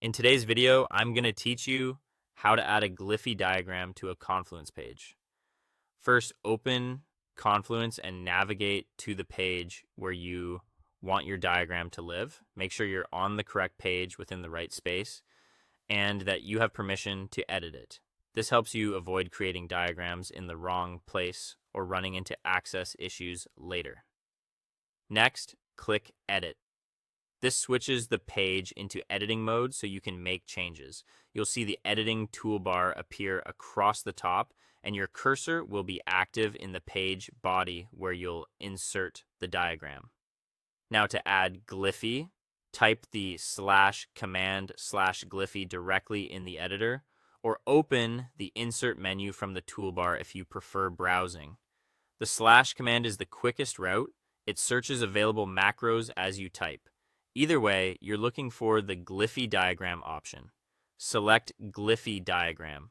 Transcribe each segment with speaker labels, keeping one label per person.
Speaker 1: In today's video, I'm going to teach you how to add a Gliffy diagram to a Confluence page. First, open Confluence and navigate to the page where you want your diagram to live. Make sure you're on the correct page within the right space and that you have permission to edit it. This helps you avoid creating diagrams in the wrong place or running into access issues later. Next, click Edit. This switches the page into editing mode so you can make changes. You'll see the editing toolbar appear across the top, and your cursor will be active in the page body where you'll insert the diagram. Now to add Gliffy, type the /command/Gliffy directly in the editor, or open the insert menu from the toolbar if you prefer browsing. The / command is the quickest route. It searches available macros as you type. Either way, you're looking for the Gliffy diagram option. Select Gliffy diagram.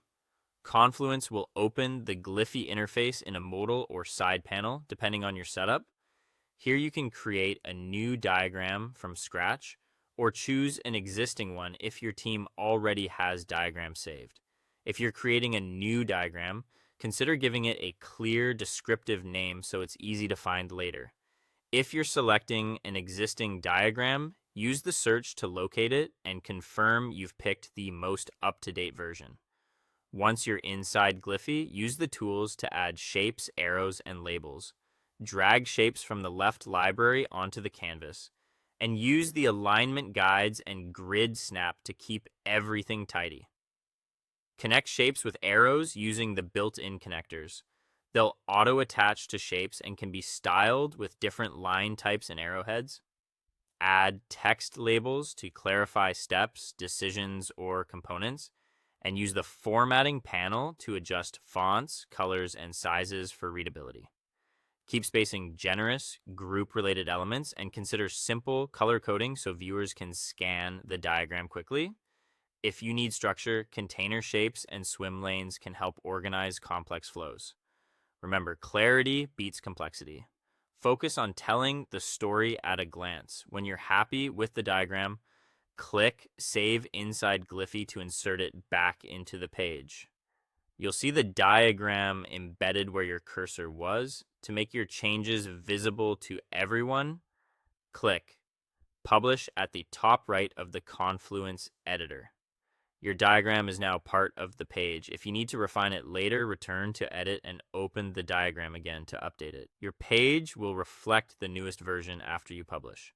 Speaker 1: Confluence will open the Gliffy interface in a modal or side panel, depending on your setup. Here you can create a new diagram from scratch, or choose an existing one if your team already has diagrams saved. If you're creating a new diagram, consider giving it a clear, descriptive name so it's easy to find later. If you're selecting an existing diagram, use the search to locate it and confirm you've picked the most up-to-date version. Once you're inside Gliffy, use the tools to add shapes, arrows, and labels. Drag shapes from the left library onto the canvas, and use the alignment guides and grid snap to keep everything tidy. Connect shapes with arrows using the built-in connectors. They'll auto-attach to shapes and can be styled with different line types and arrowheads. Add text labels to clarify steps, decisions, or components, and use the formatting panel to adjust fonts, colors, and sizes for readability. Keep spacing generous, group-related elements, and consider simple color coding so viewers can scan the diagram quickly. If you need structure, container shapes and swim lanes can help organize complex flows. Remember, clarity beats complexity. Focus on telling the story at a glance. When you're happy with the diagram, click Save inside Gliffy to insert it back into the page. You'll see the diagram embedded where your cursor was. To make your changes visible to everyone, click Publish at the top right of the Confluence editor. Your diagram is now part of the page. If you need to refine it later, return to Edit and open the diagram again to update it. Your page will reflect the newest version after you publish.